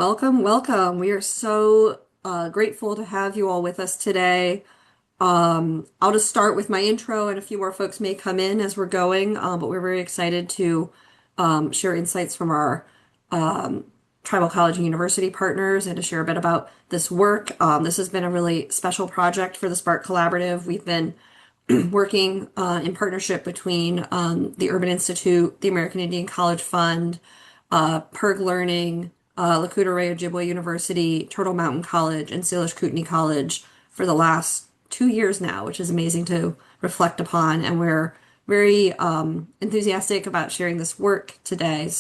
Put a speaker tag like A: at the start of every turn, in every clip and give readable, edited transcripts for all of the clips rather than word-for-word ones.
A: Welcome, welcome. We are so grateful to have you all with us today. I'll just start with my intro, and a few more folks may come in as we're going, but we're very excited to share insights from our tribal college and university partners and to share a bit about this work. This has been a really special project for the Spark Collaborative. We've been working in partnership between the Urban Institute, the American Indian College Fund, PERG Learning, Lakota Ray Ojibwe University, Turtle Mountain College, and Salish Kootenai College for the last 2 years now, which is amazing to reflect upon. And we're very enthusiastic about sharing this work today.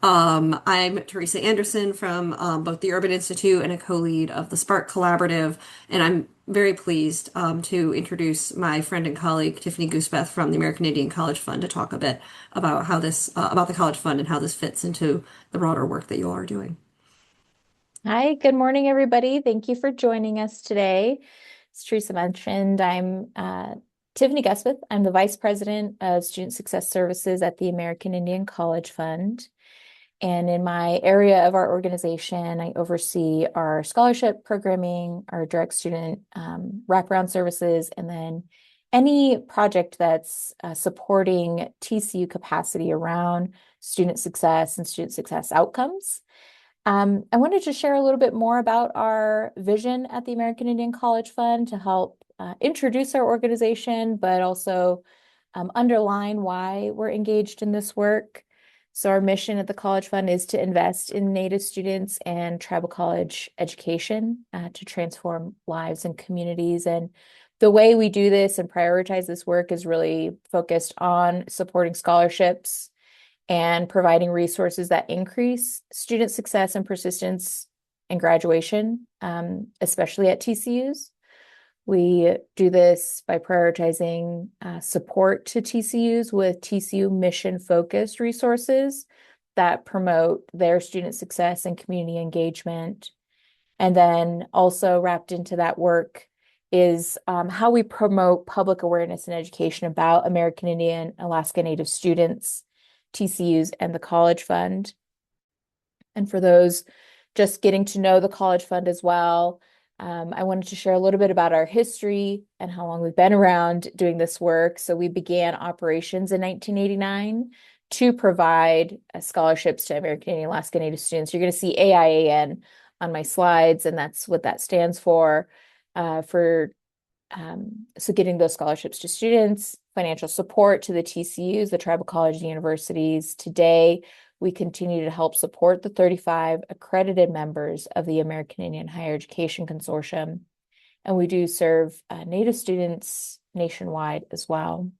A: I'm Teresa Anderson from both the Urban Institute and a co-lead of the Spark Collaborative, and I'm very pleased to introduce my friend and colleague Tiffany Goosebeth from the American Indian College Fund to talk a bit about how this about the College Fund and how this fits into the broader work that you all are doing.
B: Hi, good morning, everybody. Thank you for joining us today. As Teresa mentioned, I'm Tiffany Gusbeth. I'm the Vice President of Student Success Services at the American Indian College Fund. And in my area of our organization, I oversee our scholarship programming, our direct student wraparound services, and then any project that's supporting TCU capacity around student success and student success outcomes. I wanted to share a little bit more about our vision at the American Indian College Fund to help introduce our organization, but also underline why we're engaged in this work. So our mission at the College Fund is to invest in Native students and tribal college education to transform lives and communities. And the way we do this and prioritize this work is really focused on supporting scholarships and providing resources that increase student success and persistence in graduation, especially at TCUs. We do this by prioritizing support to TCUs with TCU mission-focused resources that promote their student success and community engagement. And then also wrapped into that work is how we promote public awareness and education about American Indian, Alaska Native students, TCUs, and the College Fund. And for those just getting to know the College Fund as well, I wanted to share a little bit about our history and how long we've been around doing this work. So we began operations in 1989 to provide scholarships to American Indian, Alaska Native students. You're going to see AIAN on my slides, and that's what that stands for. So getting those scholarships to students, financial support to the TCUs, the tribal colleges and universities. Today, we continue to help support the 35 accredited members of the American Indian Higher Education Consortium, and we do serve Native students nationwide as well.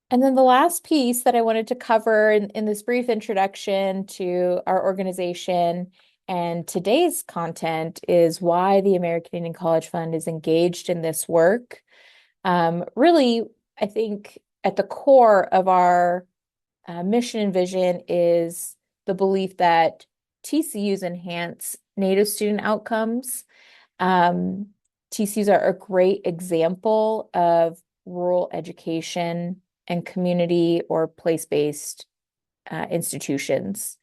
B: And then the last piece that I wanted to cover in this brief introduction to our organization and today's content is why the American Indian College Fund is engaged in this work. Really, I think at the core of our mission and vision is the belief that TCUs enhance Native student outcomes. TCUs are a great example of rural education and community or place-based institutions.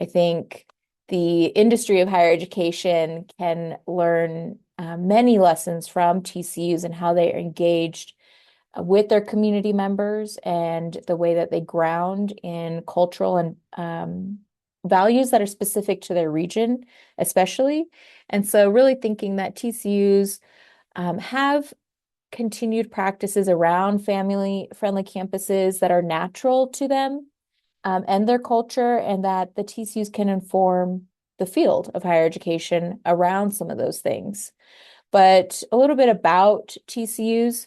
B: I think the industry of higher education can learn many lessons from TCUs and how they are engaged with their community members and the way that they ground in cultural and values that are specific to their region, especially. And so really thinking that TCUs have continued practices around family-friendly campuses that are natural to them and their culture, and that the TCUs can inform the field of higher education around some of those things. But a little bit about TCUs,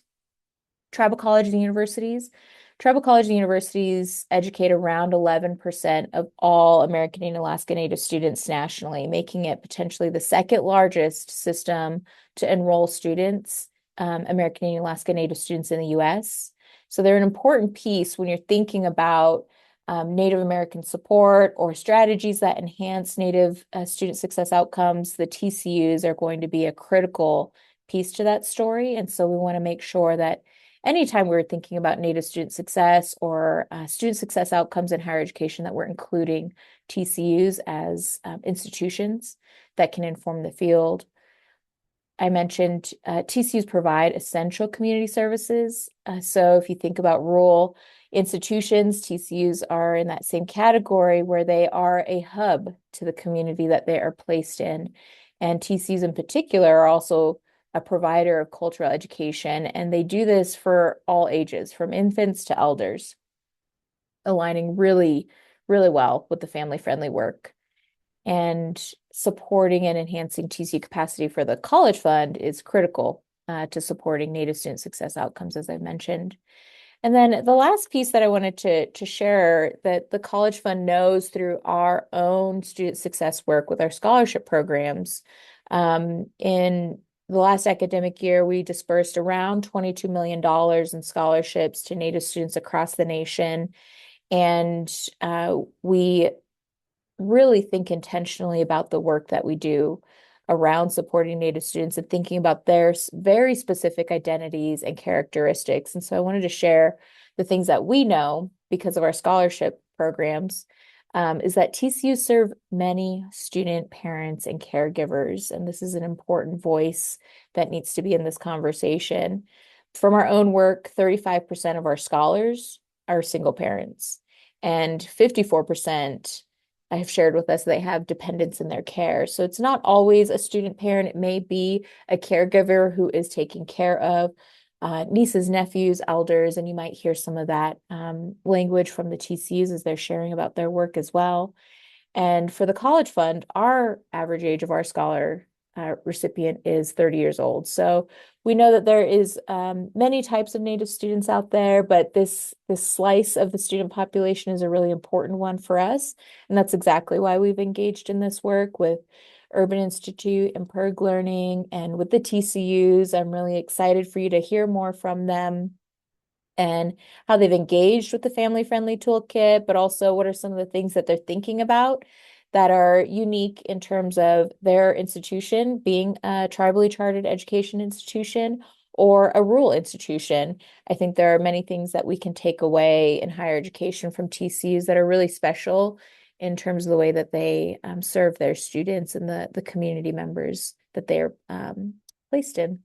B: tribal colleges and universities. Tribal colleges and universities educate around 11% of all American and Alaska Native students nationally, making it potentially the second largest system to enroll students, American and Alaska Native students in the US. So they're an important piece when you're thinking about Native American support or strategies that enhance Native student success outcomes. The TCUs are going to be a critical piece to that story. And so we want to make sure that anytime we're thinking about Native student success or student success outcomes in higher education, that we're including TCUs as institutions that can inform the field. I mentioned TCUs provide essential community services. So if you think about rural institutions, TCUs are in that same category where they are a hub to the community that they are placed in. And TCUs in particular are also a provider of cultural education, and they do this for all ages, from infants to elders, aligning really, really well with the family-friendly work. And supporting and enhancing TCU capacity for the College Fund is critical to supporting Native student success outcomes, as I've mentioned. And then the last piece that I wanted to share that the College Fund knows through our own student success work with our scholarship programs. In the last academic year, we dispersed around $22 million in scholarships to Native students across the nation. And we really think intentionally about the work that we do around supporting Native students and thinking about their very specific identities and characteristics. And so I wanted to share the things that we know because of our scholarship programs, is that TCU serve many student parents and caregivers. And this is an important voice that needs to be in this conversation. From our own work, 35% of our scholars are single parents, and 54% have shared with us they have dependents in their care. So it's not always a student parent. It may be a caregiver who is taking care of nieces, nephews, elders, and you might hear some of that language from the TCUs as they're sharing about their work as well. And for the College Fund, our average age of our scholar recipient is 30 years old. So we know that there is many types of Native students out there, but this slice of the student population is a really important one for us. And that's exactly why we've engaged in this work with Urban Institute and Perg Learning and with the TCUs. I'm really excited for you to hear more from them and how they've engaged with the family-friendly toolkit, but also what are some of the things that they're thinking about that are unique in terms of their institution being a tribally chartered education institution or a rural institution. I think there are many things that we can take away in higher education from TCUs that are really special in terms of the way that they serve their students and the community members that they are placed in.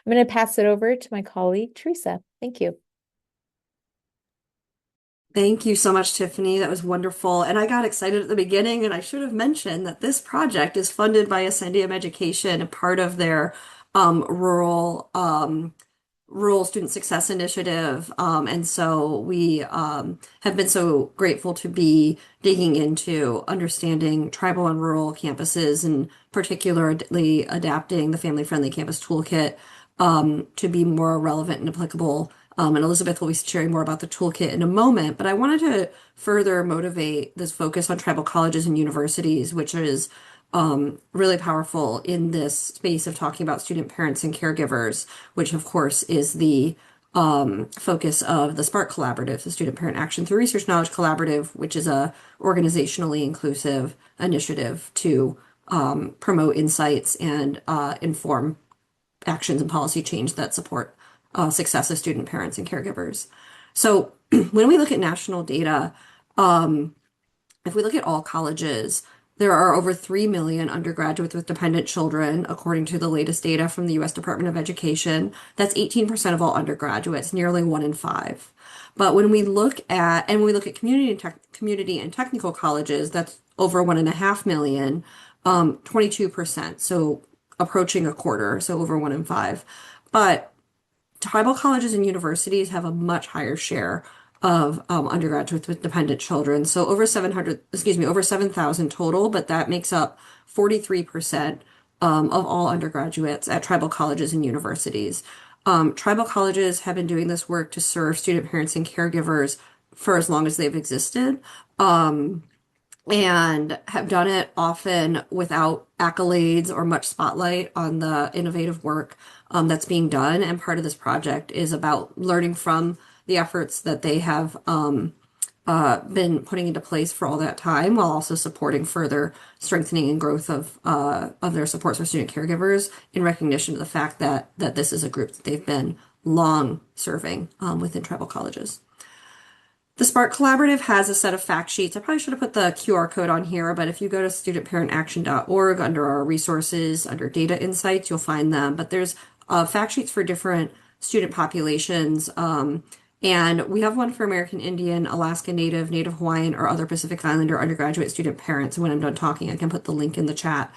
B: I'm going to pass it over to my colleague, Teresa. Thank you.
A: Thank you so much, Tiffany. That was wonderful. And I got excited at the beginning, and I should have mentioned that this project is funded by Ascendium Education, a part of their rural student success initiative. And so we have been so grateful to be digging into understanding tribal and rural campuses and particularly adapting the family-friendly campus toolkit to be more relevant and applicable. And Elizabeth will be sharing more about the toolkit in a moment, but I wanted to further motivate this focus on tribal colleges and universities, which is really powerful in this space of talking about student parents and caregivers, which of course is the focus of the SPARK Collaborative, the Student Parent Action Through Research Knowledge Collaborative, which is a organizationally inclusive initiative to promote insights and inform actions and policy change that support success of student parents and caregivers. So when we look at national data, if we look at all colleges, there are over 3 million undergraduates with dependent children, according to the latest data from the U.S. Department of Education. That's 18% of all undergraduates, nearly 1 in 5. But when we look at, and when we look at community and technical colleges, that's over 1.5 million, 22%. So approaching a quarter, so over 1 in 5. But tribal colleges and universities have a much higher share of undergraduates with dependent children. So over 7,000 total, but that makes up 43% of all undergraduates at tribal colleges and universities. Tribal colleges have been doing this work to serve student parents and caregivers for as long as they've existed. And have done it often without accolades or much spotlight on the innovative work that's being done. And part of this project is about learning from the efforts that they have been putting into place for all that time, while also supporting further strengthening and growth of their supports for student caregivers in recognition of the fact that this is a group that they've been long serving within tribal colleges. The Spark Collaborative has a set of fact sheets. I probably should have put the QR code on here, but if you go to studentparentaction.org under our resources, under data insights, you'll find them. But there's fact sheets for different student populations. And we have one for American Indian, Alaska Native, Native Hawaiian, or other Pacific Islander undergraduate student parents. And when I'm done talking, I can put the link in the chat.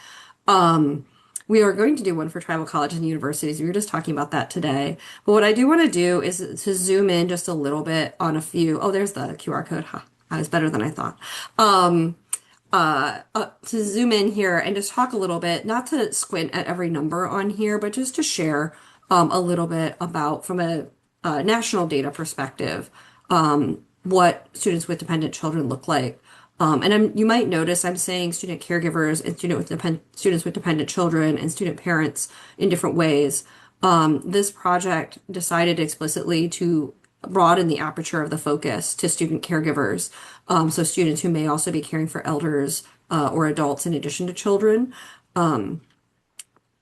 A: We are going to do one for tribal colleges and universities. We were just talking about that today. But what I do want to do is to zoom in just a little bit on a few. Oh, there's the QR code. Huh, that was better than I thought. To zoom in here and just talk a little bit, not to squint at every number on here, but just to share a little bit about, from a national data perspective, what students with dependent children look like. You might notice I'm saying student caregivers and students with dependent children and student parents in different ways. This project decided explicitly to broaden the aperture of the focus to student caregivers, so students who may also be caring for elders or adults in addition to children.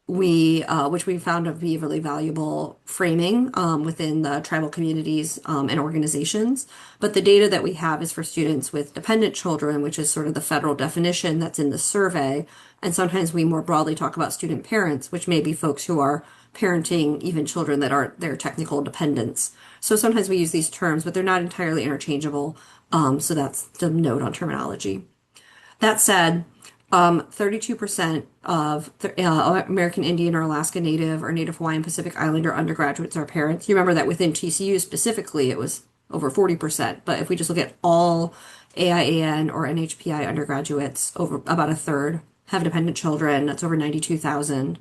A: Which we found to be really valuable framing within the tribal communities and organizations. But the data that we have is for students with dependent children, which is sort of the federal definition that's in the survey. And sometimes we more broadly talk about student parents, which may be folks who are parenting even children that aren't their technical dependents. So sometimes we use these terms, but they're not entirely interchangeable. So that's the note on terminology. That said, 32% of American Indian or Alaska Native or Native Hawaiian Pacific Islander undergraduates are parents. You remember that within TCU specifically, it was over 40%. But if we just look at all AIAN or NHPI undergraduates, over about a third have dependent children. That's over 92,000.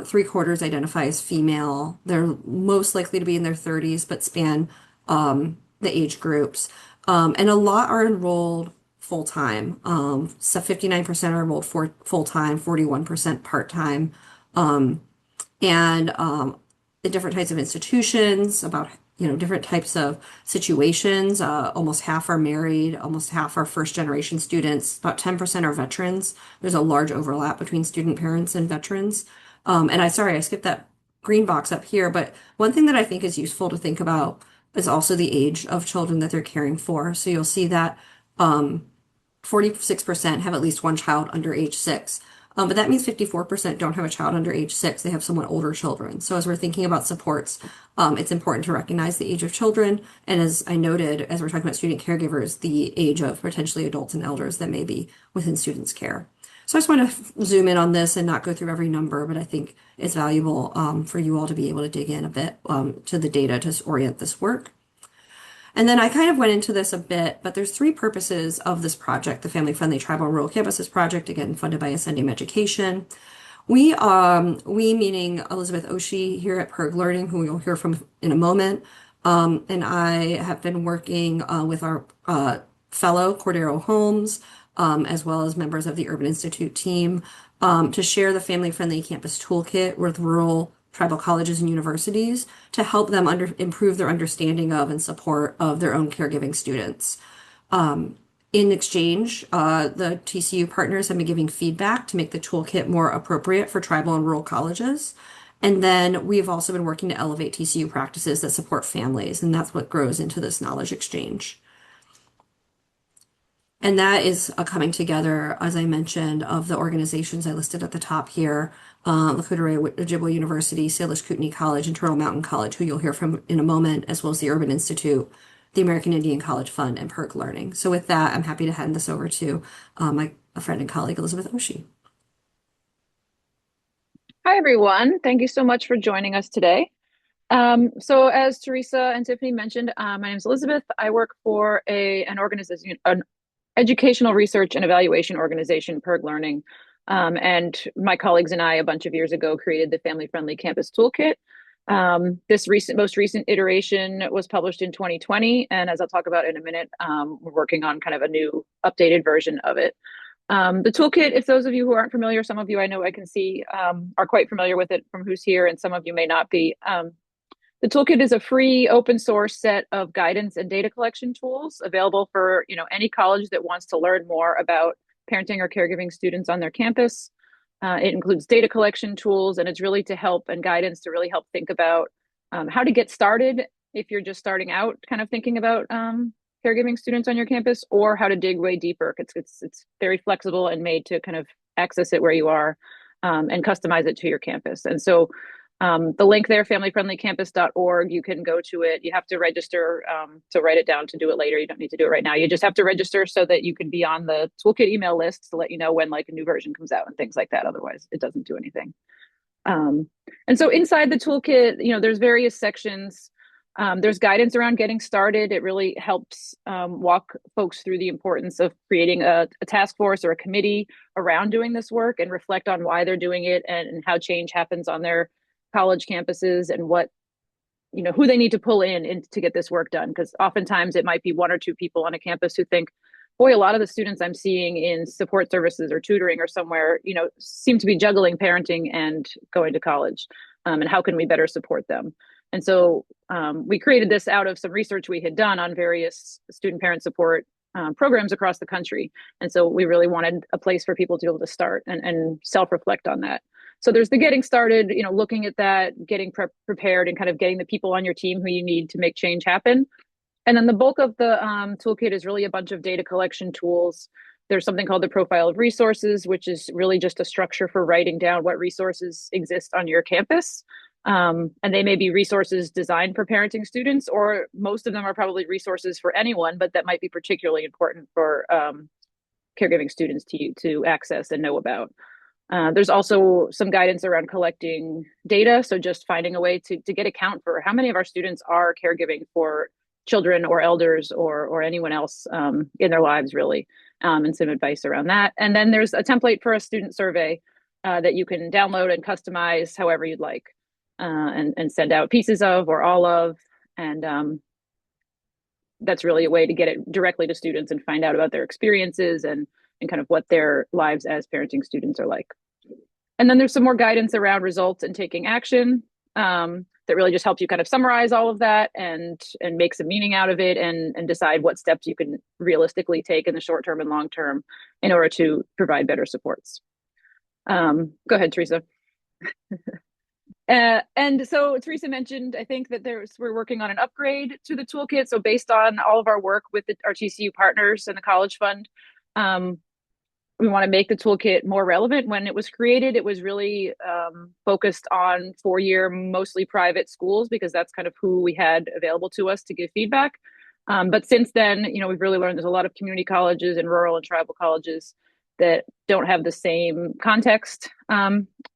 A: Three-quarters identify as female. They're most likely to be in their 30s, but span the age groups. And a lot are enrolled full time. So 59% are enrolled for full time, 41% part time. The different types of institutions, about different types of situations. Almost half are married, almost half are first generation students, about 10% are veterans. There's a large overlap between student parents and veterans. I skipped that green box up here, but one thing that I think is useful to think about is also the age of children that they're caring for. So you'll see that 46% have at least one child under age 6. But that means 54% don't have a child under age 6. They have somewhat older children. So as we're thinking about supports, it's important to recognize the age of children. And as I noted, as we're talking about student caregivers, the age of potentially adults and elders that may be within students' care. So I just want to zoom in on this and not go through every number, but I think it's valuable for you all to be able to dig in a bit to the data to orient this work. And then I kind of went into this a bit, but there's three purposes of this project, the Family Friendly Tribal and Rural Campuses Project, again, funded by Ascendium Education. We meaning Elizabeth Oshie here at Perg Learning, who you'll hear from in a moment, and I have been working with our fellow Cordero Holmes, as well as members of the Urban Institute team, to share the Family Friendly Campus Toolkit with rural tribal colleges and universities to help them improve their understanding of and support of their own caregiving students. In exchange, the TCU partners have been giving feedback to make the toolkit more appropriate for tribal and rural colleges. And then we've also been working to elevate TCU practices that support families, and that's what grows into this knowledge exchange. And that is a coming together, as I mentioned, of the organizations I listed at the top here, Lakota Ojibwe University, Salish Kootenai College, and Turtle Mountain College, who you'll hear from in a moment, as well as the Urban Institute, the American Indian College Fund, and Perk Learning. So with that, I'm happy to hand this over to my friend and colleague, Elizabeth Oshie.
C: Hi, everyone. Thank you so much for joining us today. So as Teresa and Tiffany mentioned, my name is Elizabeth. I work for an organization, an educational research and evaluation organization, Perg Learning. And my colleagues and I, a bunch of years ago, created the Family Friendly Campus Toolkit. This most recent iteration was published in 2020. And as I'll talk about in a minute, we're working on kind of a new updated version of it. The toolkit, if those of you who aren't familiar, some of you I know I can see are quite familiar with it from who's here, and some of you may not be. The toolkit is a free open source set of guidance and data collection tools available for any college that wants to learn more about parenting or caregiving students on their campus. It includes data collection tools, and it's really to help and guidance to really help think about how to get started if you're just starting out, kind of thinking about caregiving students on your campus, or how to dig way deeper. It's very flexible and made to kind of access it where you are, and customize it to your campus. And so the link there, familyfriendlycampus.org, you can go to it. You have to register to write it down to do it later. You don't need to do it right now. You just have to register so that you can be on the toolkit email list to let you know when like a new version comes out and things like that. Otherwise, it doesn't do anything. And so inside the toolkit, there's various sections. There's guidance around getting started. It really helps walk folks through the importance of creating a task force or a committee around doing this work, and reflect on why they're doing it, and how change happens on their college campuses, and what, who they need to pull in to get this work done. Because oftentimes it might be one or two people on a campus who think, boy, a lot of the students I'm seeing in support services or tutoring or somewhere, seem to be juggling parenting and going to college. And how can we better support them? And so we created this out of some research we had done on various student parent support programs across the country. And so we really wanted a place for people to be able to start and self-reflect on that. So there's the getting started, looking at that, getting prepared, and kind of getting the people on your team who you need to make change happen. And then the bulk of the toolkit is really a bunch of data collection tools. There's something called the profile of resources, which is really just a structure for writing down what resources exist on your campus. And they may be resources designed for parenting students, or most of them are probably resources for anyone, but that might be particularly important for caregiving students to access and know about. There's also some guidance around collecting data. So just finding a way to get account for how many of our students are caregiving for children or elders or anyone else in their lives, really, and some advice around that. And then there's a template for a student survey that you can download and customize however you'd like, and send out pieces of or all of. And that's really a way to get it directly to students and find out about their experiences and kind of what their lives as parenting students are like. And then there's some more guidance around results and taking action that really just helps you kind of summarize all of that and make some meaning out of it, and decide what steps you can realistically take in the short term and long term in order to provide better supports. Go ahead, Teresa. And so Teresa mentioned, I think that we're working on an upgrade to the toolkit. So based on all of our work with our TCU partners and the College Fund, we want to make the toolkit more relevant. When it was created, it was really focused on four-year, mostly private schools, because that's kind of who we had available to us to give feedback. But since then, we've really learned there's a lot of community colleges and rural and tribal colleges that don't have the same context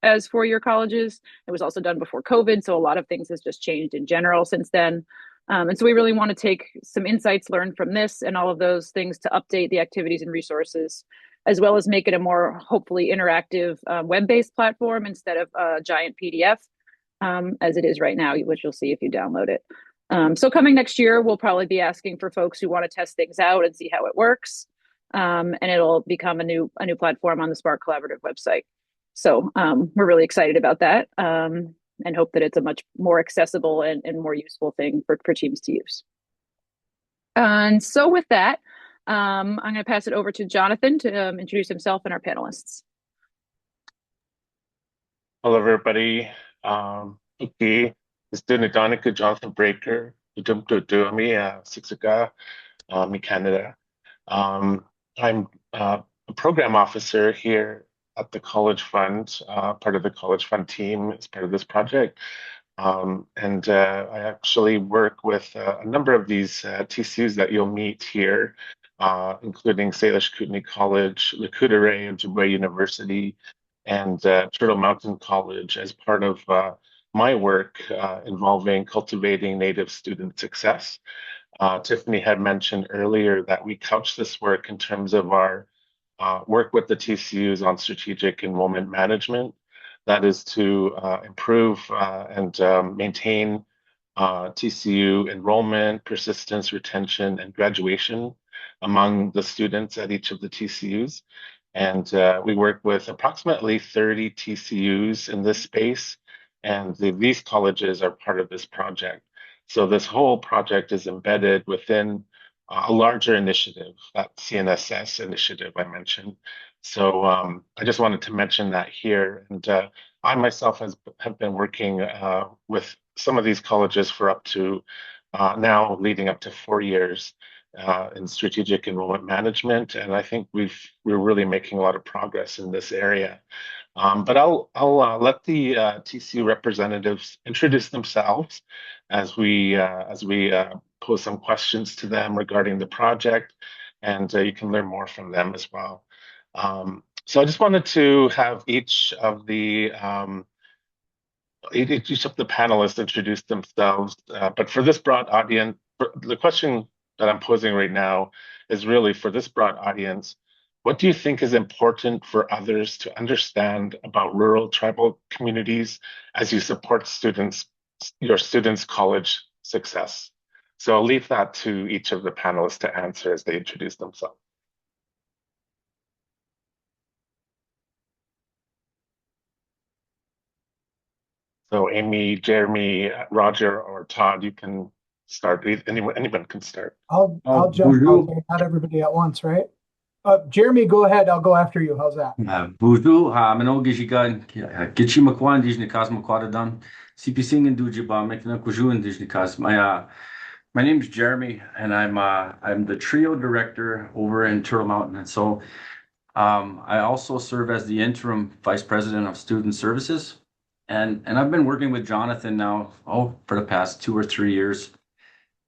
C: as four-year colleges. It was also done before COVID, so a lot of things has just changed in general since then. And so we really want to take some insights learned from this and all of those things to update the activities and resources, as well as make it a more hopefully interactive web-based platform instead of a giant PDF, as it is right now, which you'll see if you download it. So coming next year, we'll probably be asking for folks who want to test things out and see how it works. And it'll become a new platform on the Spark Collaborative website. So we're really excited about that, and hope that it's a much more accessible and more useful thing for teams to use. And so with that, I'm going to pass it over to Jonathan to introduce himself and our panelists.
D: Hello, everybody. Okay, it's Donica Jonathan Breaker, Sixiga, in Canada. I'm a program officer here at the College Fund, part of the College Fund team as part of this project. And I actually work with a number of these TCUs that you'll meet here, including Salish Kootenai College, Lakota and Dubois University, and Turtle Mountain College as part of my work involving cultivating Native student success. Tiffany had mentioned earlier that we couch this work in terms of our work with the TCUs on strategic enrollment management. That is to improve and maintain TCU enrollment, persistence, retention, and graduation among the students at each of the TCUs. And we work with approximately 30 TCUs in this space, and these colleges are part of this project. So this whole project is embedded within a larger initiative, that CNSS initiative I mentioned. So I just wanted to mention that here. And I myself have been working with some of these colleges for up to now leading up to 4 years in strategic enrollment management, and I think we're really making a lot of progress in this area. But I'll let the TCU representatives introduce themselves as we pose some questions to them regarding the project, and you can learn more from them as well. So I just wanted to have each of the panelists introduce themselves. But for this broad audience, the question that I'm posing right now is really for this broad audience. What do you think is important for others to understand about rural tribal communities as you support your students' college success? So I'll leave that to each of the panelists to answer as they introduce themselves. So Amy, Jeremy, Roger, or Todd, you can start. Anyone can start.
E: I'll jump out there, not everybody at once, right? Jeremy, go ahead. I'll go after you. How's that?
F: Bonjour, mano gijigan gichi makwan dijni kas makwada dan CPC and dujiba mekna kuju and dijni kas. My name's Jeremy, and I'm the trio director over in Turtle Mountain, and so I also serve as the interim vice president of student services, and I've been working with Jonathan now for the past 2 or 3 years.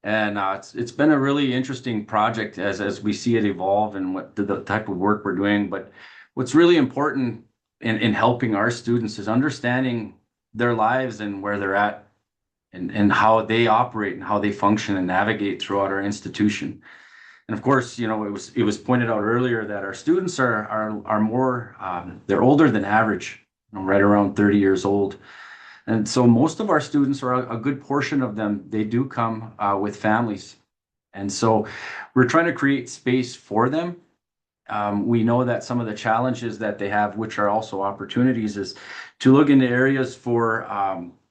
F: And it's been a really interesting project as we see it evolve and what the type of work we're doing. But what's really important in helping our students is understanding their lives and where they're at and how they operate and how they function and navigate throughout our institution. And of course, it was pointed out earlier that our students are more they're older than average, right around 30 years old. And so most of our students, or a good portion of them, they do come with families. And so we're trying to create space for them. We know that some of the challenges that they have, which are also opportunities, is to look into areas for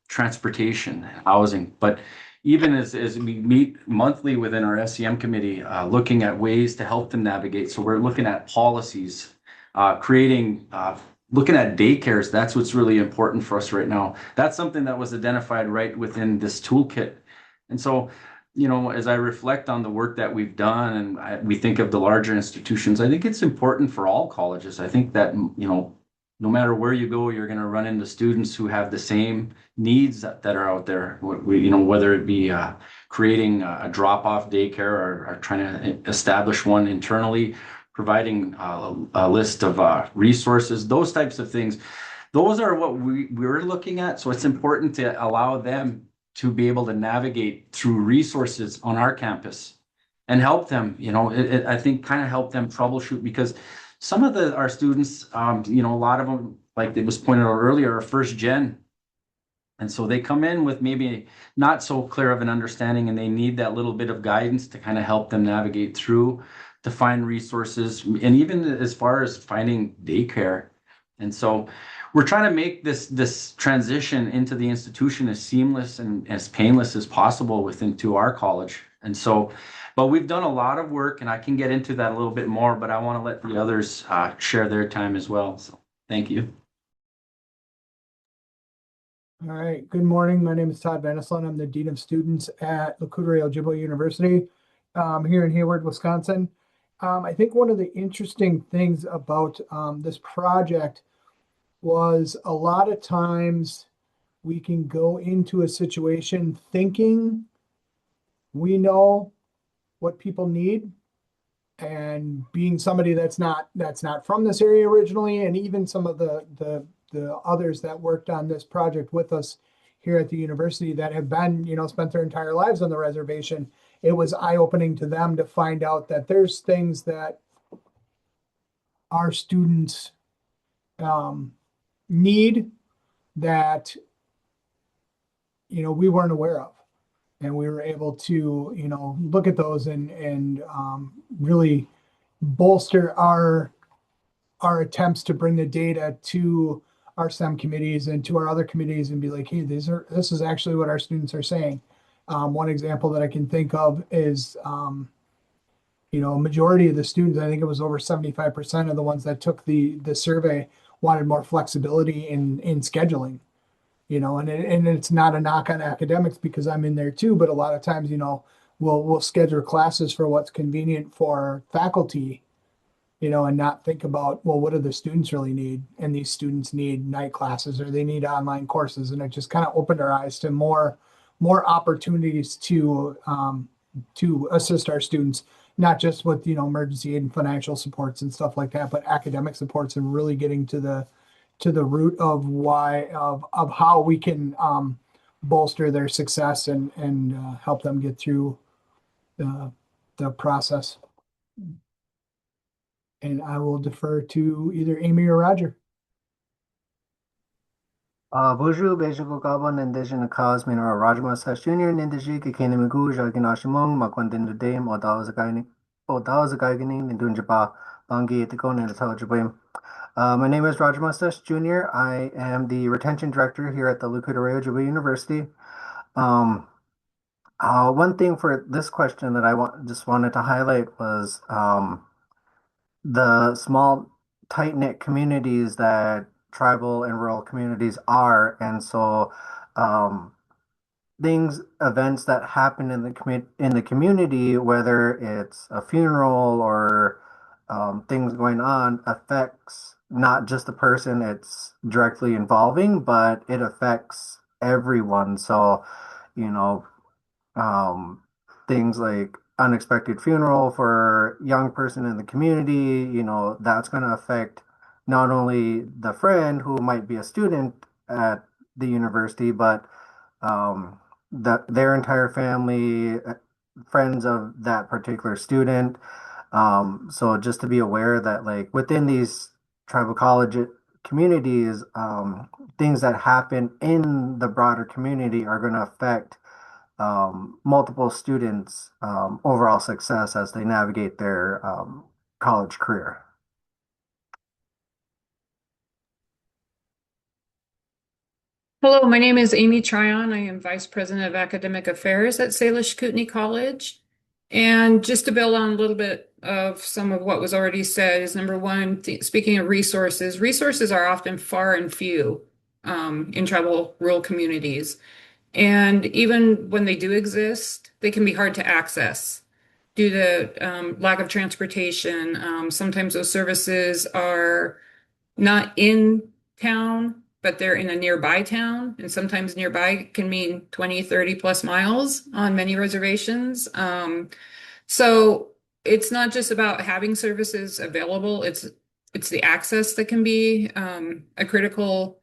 F: transportation, housing. But even as we meet monthly within our SEM committee, looking at ways to help them navigate. So we're looking at policies, looking at daycares. That's what's really important for us right now. That's something that was identified right within this toolkit. And so, as I reflect on the work that we've done and we think of the larger institutions, I think it's important for all colleges. I think that, no matter where you go, you're going to run into students who have the same needs that are out there. Whether it be creating a drop-off daycare or trying to establish one internally, providing a list of resources, those types of things. Those are what we're looking at. So it's important to allow them to be able to navigate through resources on our campus and help them, I think kind of help them troubleshoot, because some of our students, a lot of them, like it was pointed out earlier, are first gen. And so they come in with maybe not so clear of an understanding, and they need that little bit of guidance to kind of help them navigate through, to find resources, and even as far as finding daycare. And so we're trying to make this transition into the institution as seamless and as painless as possible to our college. And so, but we've done a lot of work, and I can get into that a little bit more, but I want to let the others share their time as well. So thank you.
E: All right. Good morning. My name is Todd Vaneslund. I'm the Dean of Students at Lakota Ojibwe University here in Hayward, Wisconsin. I think one of the interesting things about this project was a lot of times we can go into a situation thinking we know what people need, and being somebody that's not from this area originally, and even some of the others that worked on this project with us here at the university that have been, spent their entire lives on the reservation, it was eye-opening to them to find out that there's things that our students need that, we weren't aware of. And we were able to, look at those and really bolster our attempts to bring the data to our STEM committees and to our other committees and be like, hey, this is actually what our students are saying. One example that I can think of is, a majority of the students, I think it was over 75% of the ones that took the survey, wanted more flexibility in scheduling. and it's not a knock on academics because I'm in there too, but a lot of times, we'll schedule classes for what's convenient for faculty, and not think about, well, what do the students really need? And these students need night classes or they need online courses. And it just kind of opened our eyes to more opportunities to assist our students, not just with, emergency aid and financial supports and stuff like that, but academic supports and really getting to the root of of how we can bolster their success and help them get through the process. And I will defer to either Amy or Roger.
G: Bonjour, Beijing Gabon, and Dejin Cause Minor Rajma Sash Junior, Nindiji, Kinemigu, Jaginashimong, Makwandan the Dame, or Dawzagani, Nindunjaba, Bangi, Etikon, and Taljabim. My name is Roger Mustache Jr. I am the retention director here at the Lucas University. One thing for this question that just wanted to highlight was the small, tight-knit communities that tribal and rural communities are. And so events that happen in the community, whether it's a funeral or things going on, affects not just the person it's directly involving, but it affects everyone. So, you know, um, things like unexpected funeral for a young person in the community, that's going to affect not only the friend who might be a student at the university, but um, their entire family, friends of that particular student. So just to be aware that like within these tribal college communities, things that happen in the broader community are going to affect multiple students' overall success as they navigate their college career.
H: Hello, my name is Amy Tryon. I am Vice President of Academic Affairs at Salish Kootenai College. And just to build on a little bit of some of what was already said is number one, speaking of resources, resources are often far and few in tribal rural communities. And even when they do exist, they can be hard to access due to lack of transportation. Sometimes those services are not in town, but they're in a nearby town. And sometimes nearby can mean 20, 30 plus miles on many reservations. So it's not just about having services available, it's the access that can be a critical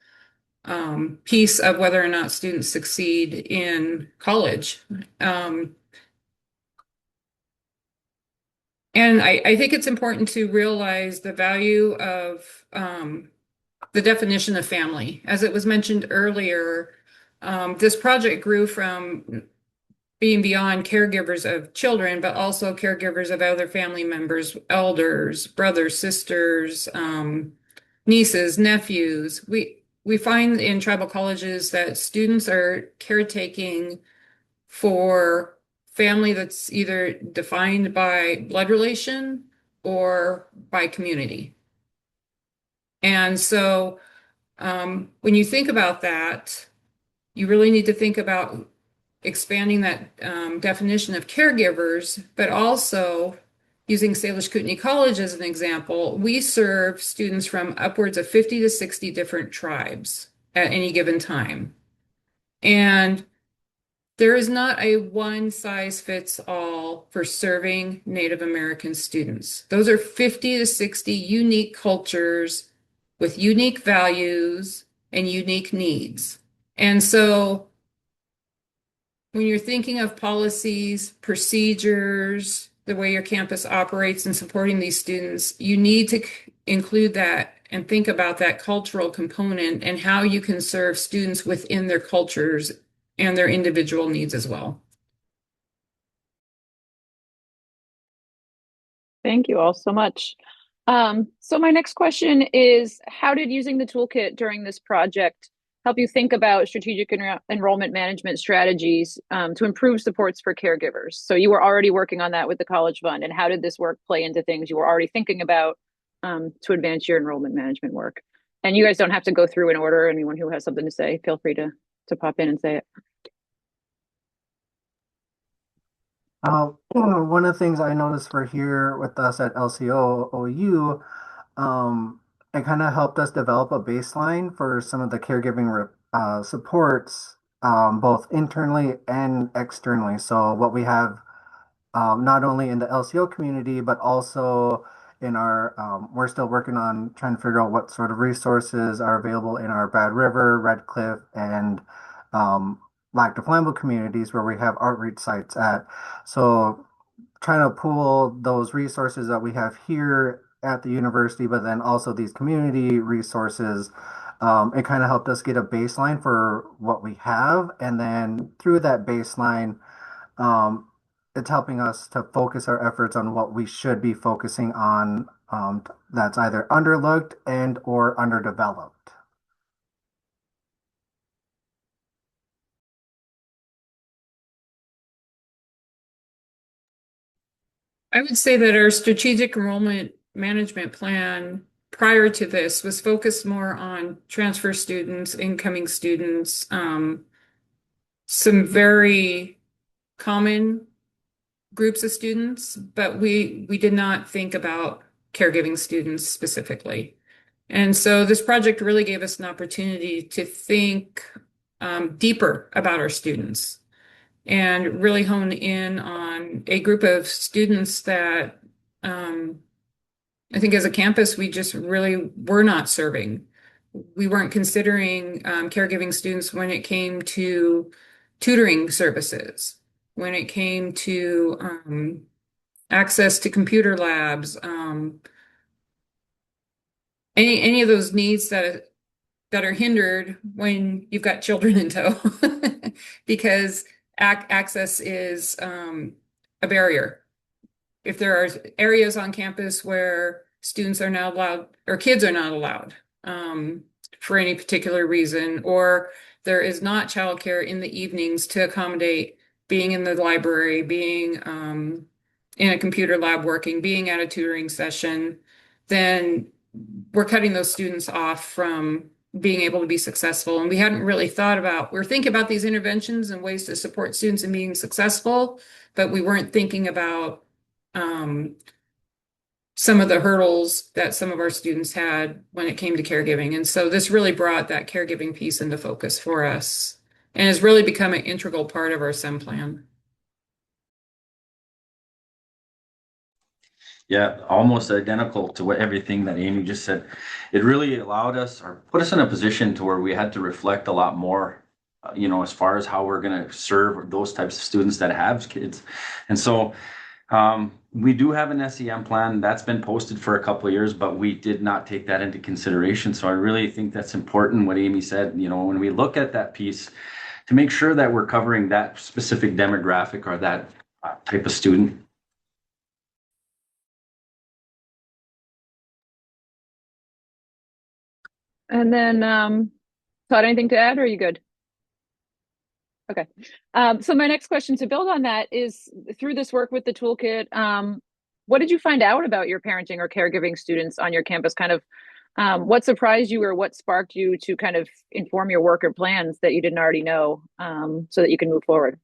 H: piece of whether or not students succeed in college. And I think it's important to realize the value of the definition of family. As it was mentioned earlier, this project grew from being beyond caregivers of children, but also caregivers of other family members, elders, brothers, sisters, nieces, nephews. We find in tribal colleges that students are caretaking for family that's either defined by blood relation or by community. And so when you think about that, you really need to think about expanding that definition of caregivers, but also using Salish Kootenai College as an example, we serve students from upwards of 50 to 60 different tribes at any given time. And there is not a one size fits all for serving Native American students. Those are 50 to 60 unique cultures with unique values and unique needs. And so when you're thinking of policies, procedures, the way your campus operates and supporting these students, you need to include that and think about that cultural component and how you can serve students within their cultures and their individual needs as well.
C: Thank you all so much. So my next question is, how did using the toolkit during this project help you think about strategic enrollment management strategies to improve supports for caregivers? So you were already working on that with the College Fund, and how did this work play into things you were already thinking about to advance your enrollment management work? And you guys don't have to go through in order. Anyone who has something to say, feel free to pop in and say it.
G: One of the things I noticed for here with us at LCO OU, it kind of helped us develop a baseline for some of the caregiving supports, both internally and externally. So what we have not only in the LCO community, but also in our, we're still working on trying to figure out what sort of resources are available in our Bad River, Red Cliff, and um, Lac du Flambeau communities where we have outreach sites at. So trying to pool those resources that we have here at the university, but then also these community resources. It kind of helped us get a baseline for what we have. And then through that baseline, um, it's helping us to focus our efforts on what we should be focusing on, that's either underlooked and or underdeveloped.
H: I would say that our strategic enrollment management plan prior to this was focused more on transfer students, incoming students, some very common groups of students, but we did not think about caregiving students specifically. And so this project really gave us an opportunity to think deeper about our students and really hone in on a group of students that I think as a campus, we just really were not serving. We weren't considering caregiving students when it came to tutoring services, when it came to access to computer labs, any of those needs that are hindered when you've got children in tow, because access is a barrier. If there are areas on campus where students are not allowed or kids are not allowed for any particular reason, or there is not childcare in the evenings to accommodate being in the library, being in a computer lab working, being at a tutoring session, then we're cutting those students off from being able to be successful. And we hadn't really thought about, we're thinking about these interventions and ways to support students in being successful, but we weren't thinking about some of the hurdles that some of our students had when it came to caregiving. And so this really brought that caregiving piece into focus for us and has really become an integral part of our SEM plan.
F: Yeah, almost identical to what everything that Amy just said. It really allowed us or put us in a position to where we had to reflect a lot more, as far as how we're going to serve those types of students that have kids. And so we do have an SEM plan that's been posted for a couple of years, but we did not take that into consideration. So I really think that's important what Amy said, when we look at that piece to make sure that we're covering that specific demographic or that type of student.
C: And then, Todd, anything to add, or are you good? Okay. So my next question to build on that is through this work with the toolkit, what did you find out about your parenting or caregiving students on your campus? Kind of what surprised you or what sparked you to kind of inform your work or plans that you didn't already know so that you can move forward?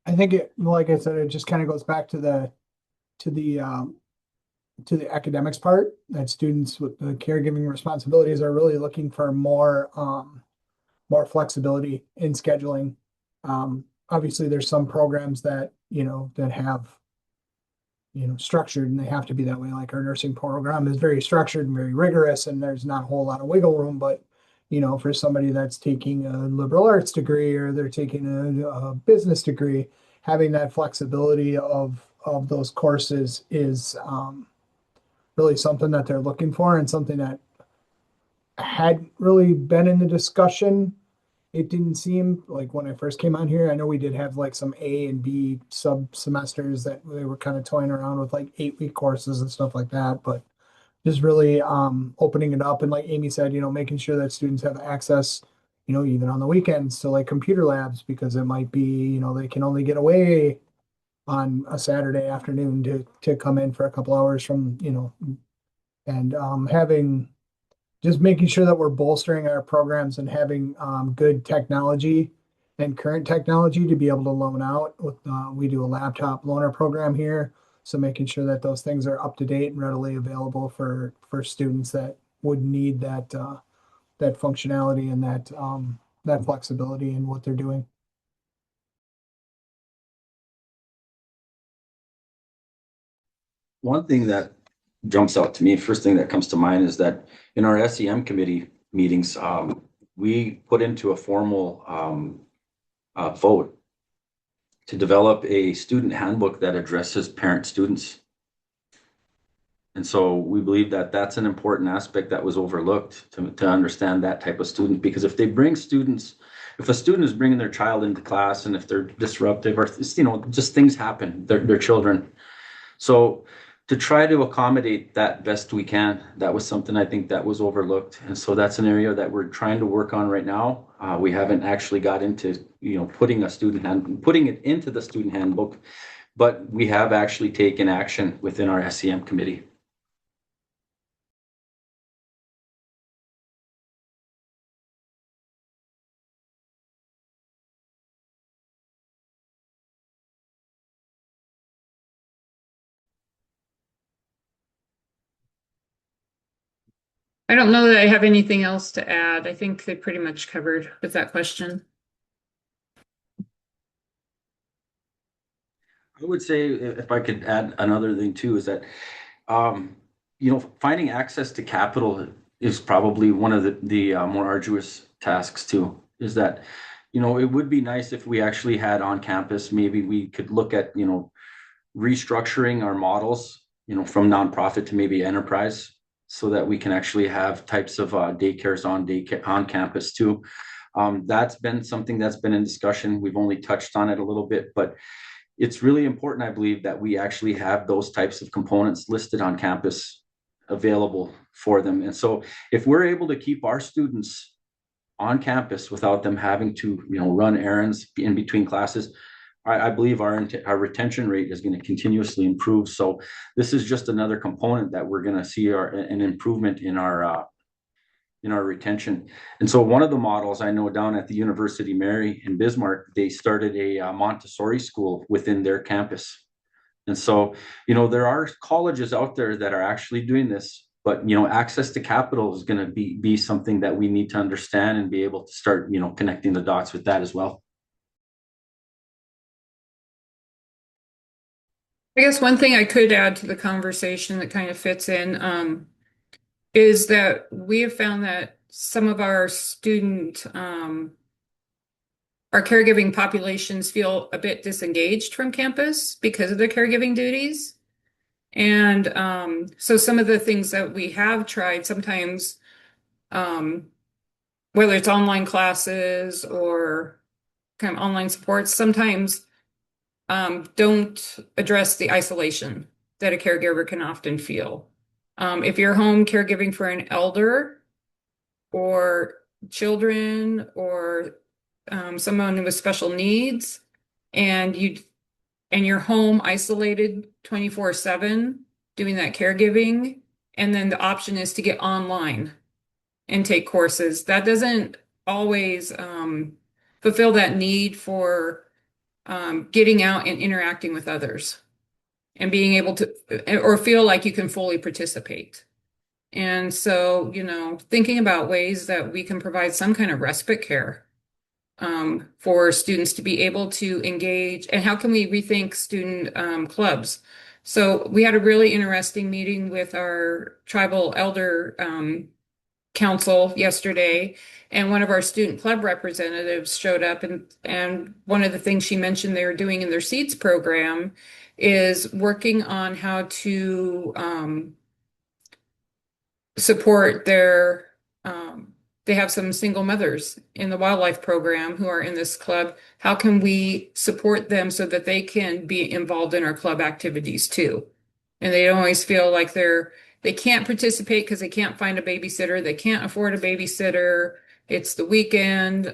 E: I think like I said, it just kind of goes back to the academics part, that students with the caregiving responsibilities are really looking for more flexibility in scheduling. Obviously there's some programs that, that have, structured, and they have to be that way. Like our nursing program is very structured and very rigorous, and there's not a whole lot of wiggle room. But, for somebody that's taking a liberal arts degree or they're taking a business degree, having that flexibility of those courses is really something that they're looking for, and something that hadn't really been in the discussion. It didn't seem like when I first came on here. I know we did have like some A and B sub semesters that they were kind of toying around with, like 8-week courses and stuff like that, but just really opening it up. And like Amy said, making sure that students have access even on the weekends to like computer labs because it might be, they can only get away on a Saturday afternoon to come in for a couple hours from, and having just making sure that we're bolstering our programs and having good technology and current technology to be able to loan out. We do a laptop loaner program here, so making sure that those things are up to date and readily available for students that would need that functionality and that flexibility in what they're doing.
F: One thing that jumps out to me, first thing that comes to mind is that in our SEM committee meetings, we put into a formal vote to develop a student handbook that addresses parent students. And so we believe that that's an important aspect that was overlooked to understand that type of student, because if a student is bringing their child into class and if they're disruptive or, just things happen, they're children. So to try to accommodate that best we can, that was something I think that was overlooked. And so that's an area that we're trying to work on right now. We haven't actually got into, putting it into the student handbook, but we have actually taken action within our SEM committee.
H: I don't know that I have anything else to add. I think they pretty much covered with that question.
F: I would say, if I could add another thing too, is that, finding access to capital is probably one of the more arduous tasks too. Is that, it would be nice if we actually had on campus, maybe we could look at, restructuring our models, from nonprofit to maybe enterprise, so that we can actually have types of daycares on campus too. That's been something that's been in discussion. We've only touched on it a little bit, but it's really important, I believe, that we actually have those types of components listed on campus available for them. And so if we're able to keep our students on campus without them having to, run errands in between classes, I believe our retention rate is going to continuously improve. So this is just another component that we're going to see an improvement in our retention. And so one of the models I know down at the University Mary in Bismarck, they started a Montessori school within their campus. And so, there are colleges out there that are actually doing this, but, access to capital is going to be something that we need to understand and be able to start, connecting the dots with that as well.
H: I guess one thing I could add to the conversation that kind of fits in is that we have found that some of our our caregiving populations feel a bit disengaged from campus because of their caregiving duties. And so some of the things that we have tried sometimes, whether it's online classes or kind of online supports, sometimes don't address the isolation that a caregiver can often feel. If you're home caregiving for an elder or children or someone with special needs, and you're home isolated 24/7 doing that caregiving, and then the option is to get online and take courses, that doesn't always fulfill that need for getting out and interacting with others and being able to, or feel like you can fully participate. And so, thinking about ways that we can provide some kind of respite care for students to be able to engage, and how can we rethink student clubs? So we had a really interesting meeting with our tribal elder council yesterday, and one of our student club representatives showed up, and one of the things she mentioned they were doing in their seeds program is working on how to support they have some single mothers in the wildlife program who are in this club. How can we support them so that they can be involved in our club activities too? And they don't always feel like they can't participate because they can't find a babysitter, they can't afford a babysitter, it's the weekend.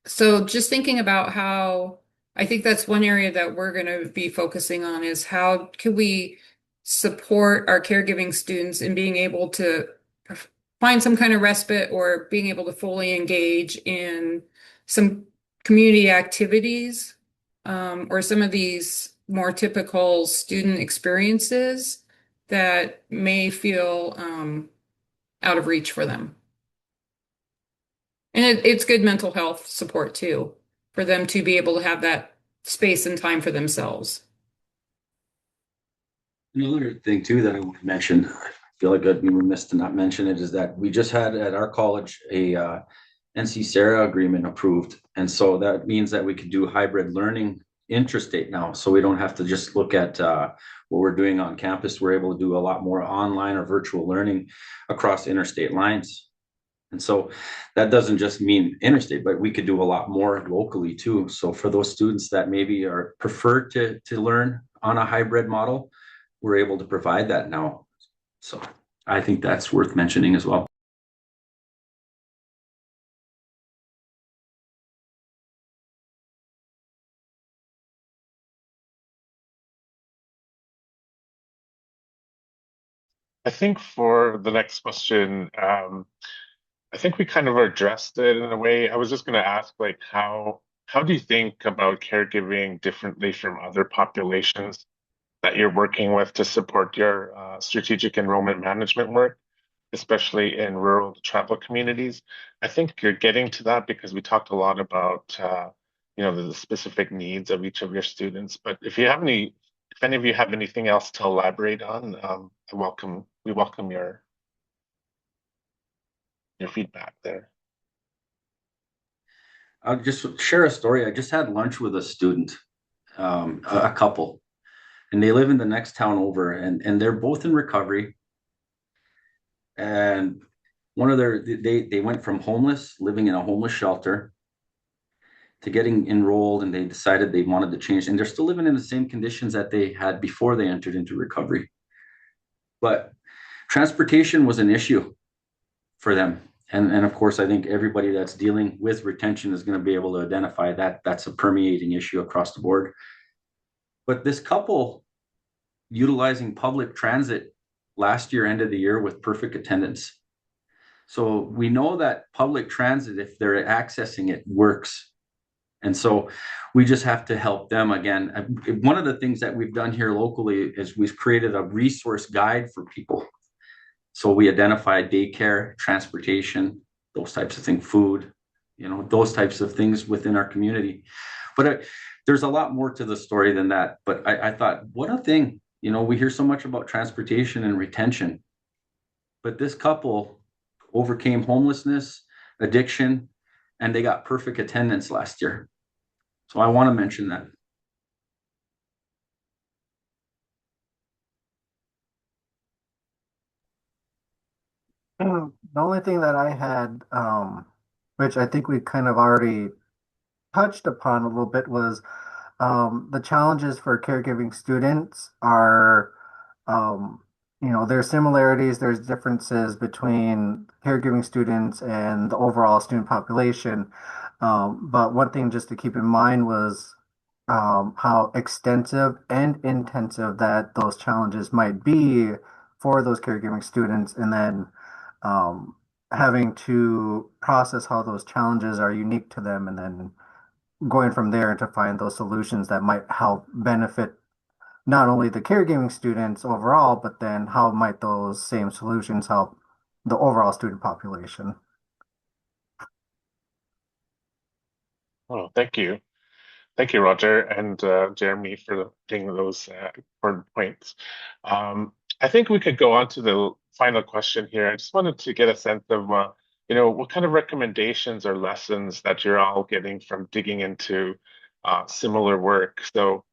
H: So just thinking about how I think that's one area that we're going to be focusing on is how can we support our caregiving students in being able to find some kind of respite or being able to fully engage in some community activities, or some of these more typical student experiences that may feel out of reach for them. And it's good mental health support too, for them to be able to have that space and time for themselves.
F: Another thing too that I want to mention, I feel like I'd be remiss to not mention it, is that we just had at our college a NC Sarah agreement approved. And so that means that we could do hybrid learning intrastate now. So we don't have to just look at what we're doing on campus. We're able to do a lot more online or virtual learning across interstate lines. And so that doesn't just mean interstate, but we could do a lot more locally too. So for those students that maybe are prefer to learn on a hybrid model, we're able to provide that now. So I think that's worth mentioning as well.
D: I think for the next question, I think we kind of addressed it in a way. I was just going to ask, like, how do you think about caregiving differently from other populations that you're working with to support your strategic enrollment management work, especially in rural tribal communities? I think you're getting to that because we talked a lot about the specific needs of each of your students. But if any of you have anything else to elaborate on, we welcome your feedback there.
F: I'll just share a story. I just had lunch with a student, a couple, and they live in the next town over, and they're both in recovery. And they went from homeless, living in a homeless shelter, to getting enrolled, and they decided they wanted to change. And they're still living in the same conditions that they had before they entered into recovery. But transportation was an issue for them. And of course, I think everybody that's dealing with retention is going to be able to identify that that's a permeating issue across the board. But this couple utilizing public transit last year, end of the year, with perfect attendance. So we know that public transit, if they're accessing it, works. And so we just have to help them again. One of the things that we've done here locally is we've created a resource guide for people. So we identify daycare, transportation, those types of things, food, those types of things within our community. But there's a lot more to the story than that. But I thought, what a thing. We hear so much about transportation and retention. But this couple overcame homelessness, addiction, and they got perfect attendance last year. So I want to mention that.
G: The only thing that I had, which I think we kind of already touched upon a little bit, was the challenges for caregiving students are, there's similarities, there's differences between caregiving students and the overall student population. But one thing just to keep in mind was how extensive and intensive that those challenges might be for those caregiving students, and then um, having to process how those challenges are unique to them, and then going from there to find those solutions that might help benefit not only the caregiving students overall, but then how might those same solutions help the overall student population.
D: Oh, thank you. Thank you, Roger and Jeremy, for bringing those important points. I think we could go on to the final question here. I just wanted to get a sense of, what kind of recommendations or lessons that you're all getting from digging into similar work. So,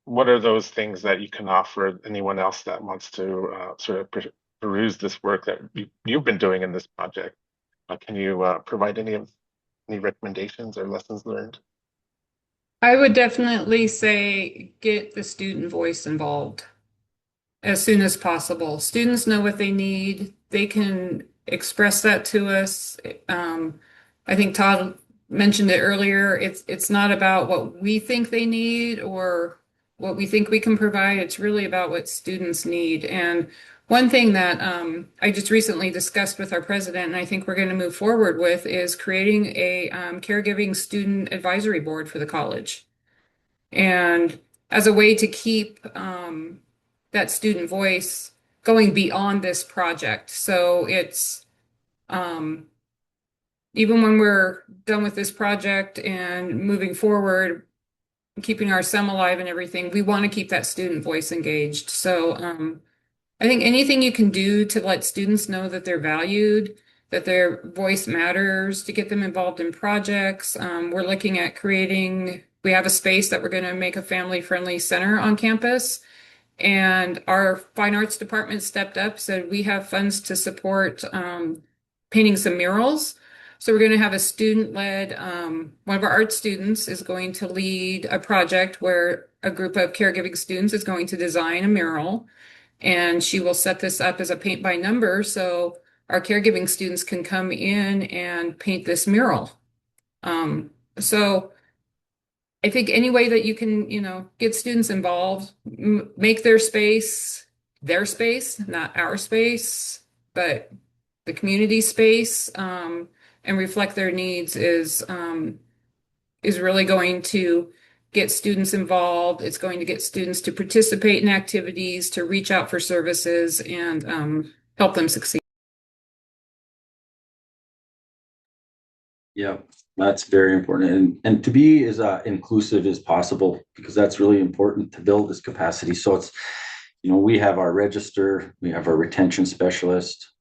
D: what are those things that you can offer anyone else that wants to sort of peruse this work that you've been doing in this project? Can you provide any recommendations or lessons learned?
H: I would definitely say get the student voice involved as soon as possible. Students know what they need. They can express that to us. I think Todd mentioned it earlier. It's not about what we think they need or what we think we can provide. It's really about what students need. And one thing that I just recently discussed with our president, and I think we're going to move forward with, is creating a caregiving student advisory board for the college. And as a way to keep that student voice going beyond this project. So it's um, even when we're done with this project and moving forward, keeping our SEM alive and everything, we want to keep that student voice engaged. So I think anything you can do to let students know that they're valued, that their voice matters, to get them involved in projects. We're looking at we have a space that we're going to make a family-friendly center on campus. And our fine arts department stepped up, said we have funds to support painting some murals. So we're going to have a student-led, one of our art students is going to lead a project where a group of caregiving students is going to design a mural. And she will set this up as a paint by number so our caregiving students can come in and paint this mural. So I think any way that you can, get students involved, make their space, not our space, but the community space, and reflect their needs is really going to get students involved. It's going to get students to participate in activities, to reach out for services, and help them succeed.
F: Yeah, that's very important, and to be as inclusive as possible, because that's really important to build this capacity. So it's, we have our register, we have our retention specialist,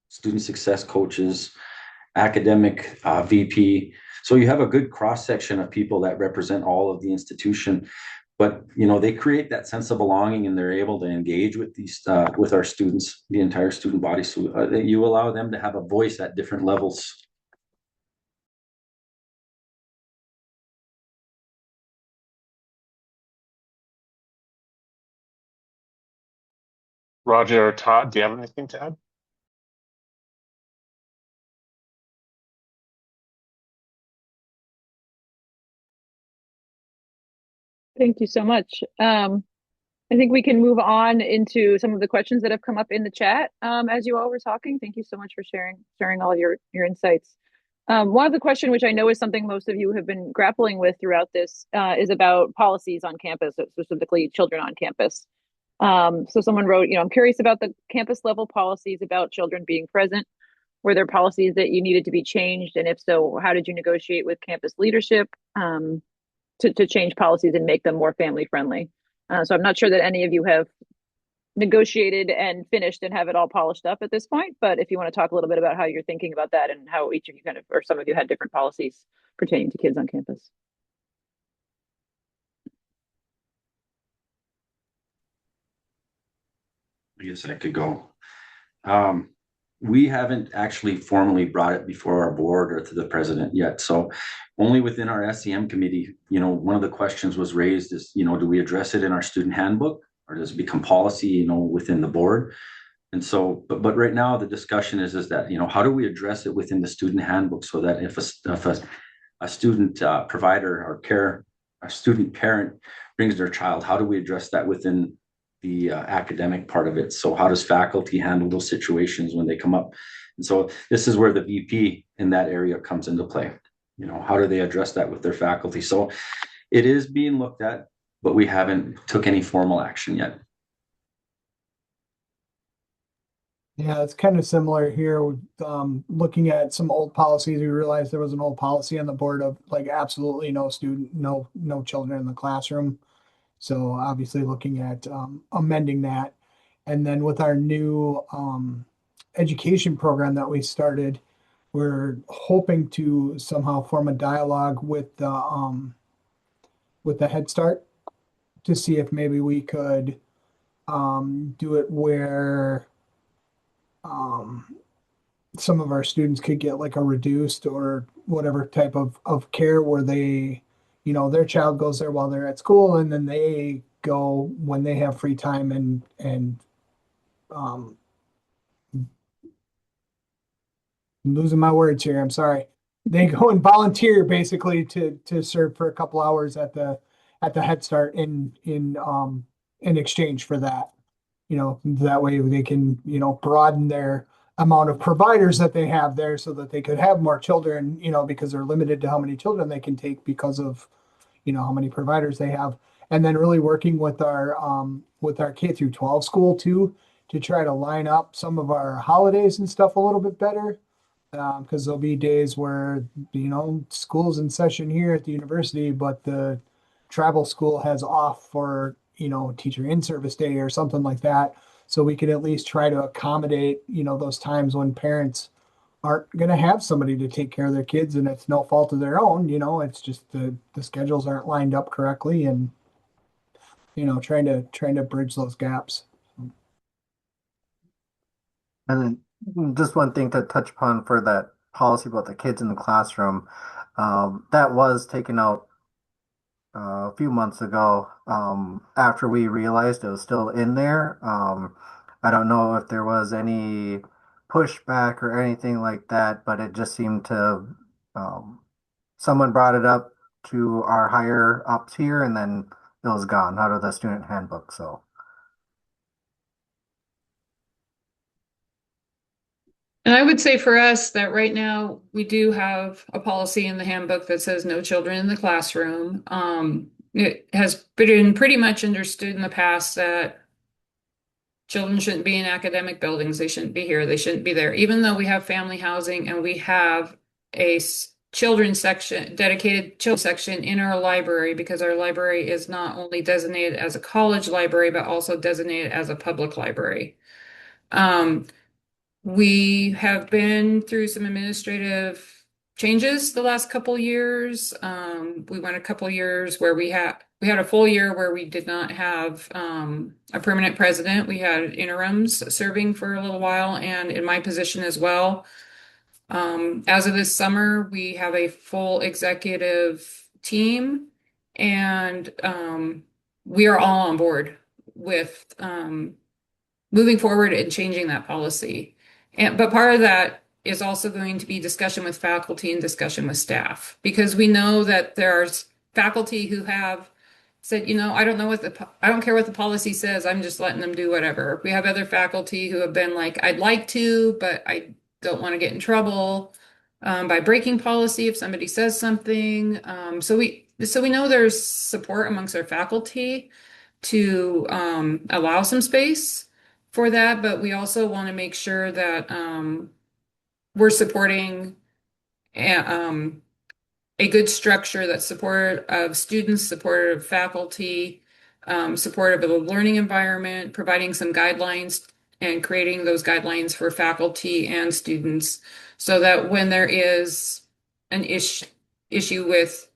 F: student success coaches, academic VP. So you have a good cross section of people that represent all of the institution, but they create that sense of belonging, and they're able to engage with these with our students, the entire student body. So you allow them to have a voice at different levels.
D: Roger or Todd, do you have anything to add?
C: Thank you so much. I think we can move on into some of the questions that have come up in the chat as you all were talking. Thank you so much for sharing all of your insights. One of the question, which I know is something most of you have been grappling with throughout this, is about policies on campus, specifically children on campus. So someone wrote, I'm curious about the campus level policies about children being present. Were there policies that you needed to be changed? And if so, how did you negotiate with campus leadership to change policies and make them more family friendly? So I'm not sure that any of you have negotiated and finished and have it all polished up at this point. But if you want to talk a little bit about how you're thinking about that and how each of you or some of you had different policies pertaining to kids on campus.
F: I guess I could go. We haven't actually formally brought it before our board or to the president yet. So only within our SEM committee, one of the questions was raised is, do we address it in our student handbook, or does it become policy, within the board? And so, but right now the discussion is that, how do we address it within the student handbook, so that if a student provider or a student parent brings their child, how do we address that within the academic part of it? So how does faculty handle those situations when they come up? And so this is where the VP in that area comes into play. How do they address that with their faculty? So it is being looked at, but we haven't took any formal action yet.
E: Yeah, it's kind of similar here. Looking at some old policies, we realized there was an old policy on the board of like absolutely no children in the classroom. So obviously looking at amending that. And then with our new education program that we started, we're hoping to somehow form a dialogue with the Head Start to see if maybe we could do it where some of our students could get like a reduced or whatever type of care where they, their child goes there while they're at school, and then they go when they have free time and um, I'm losing my words here. I'm sorry. They go and volunteer basically to serve for a couple hours at the Head Start in exchange for that. That way they can, broaden their amount of providers that they have there so that they could have more children, because they're limited to how many children they can take because of, how many providers they have. And then really working with our K through 12 school too, to try to line up some of our holidays and stuff a little bit better. Because there'll be days where, school's in session here at the university, but the travel school has off for, teacher in-service day or something like that. So we could at least try to accommodate, those times when parents aren't going to have somebody to take care of their kids and it's no fault of their own, it's just the schedules aren't lined up correctly and, trying to bridge those gaps.
G: And then just one thing to touch upon for that policy about the kids in the classroom, that was taken out a few months ago, after we realized it was still in there. I don't know if there was any pushback or anything like that, but it just seemed to, um, someone brought it up to our higher ups here, and then it was gone out of the student handbook. So,
H: And I would say for us that right now we do have a policy in the handbook that says no children in the classroom. It has been pretty much understood in the past that children shouldn't be in academic buildings. They shouldn't be here. They shouldn't be there. Even though we have family housing and we have a children's section, dedicated children's section in our library, because our library is not only designated as a college library, but also designated as a public library. We have been through some administrative changes the last couple years. We went a couple years where we had a full year where we did not have a permanent president. We had interims serving for a little while, and in my position as well. As of this summer, we have a full executive team, and we are all on board with moving forward and changing that policy. But part of that is also going to be discussion with faculty and discussion with staff, because we know that there are faculty who have said, I don't know I don't care what the policy says. I'm just letting them do whatever. We have other faculty who have been like, I'd like to, but I don't want to get in trouble by breaking policy if somebody says something. So we know there's support amongst our faculty to allow some space for that, but we also want to make sure that we're supporting a good structure that's supportive of students, supportive of faculty, supportive of the learning environment, providing some guidelines and creating those guidelines for faculty and students so that when there is an issue with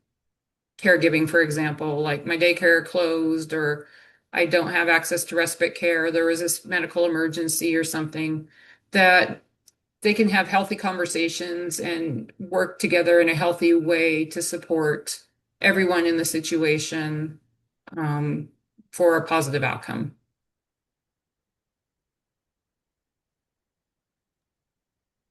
H: caregiving, for example, like my daycare closed or I don't have access to respite care, there was this medical emergency or something, that they can have healthy conversations and work together in a healthy way to support everyone in the situation for a positive outcome.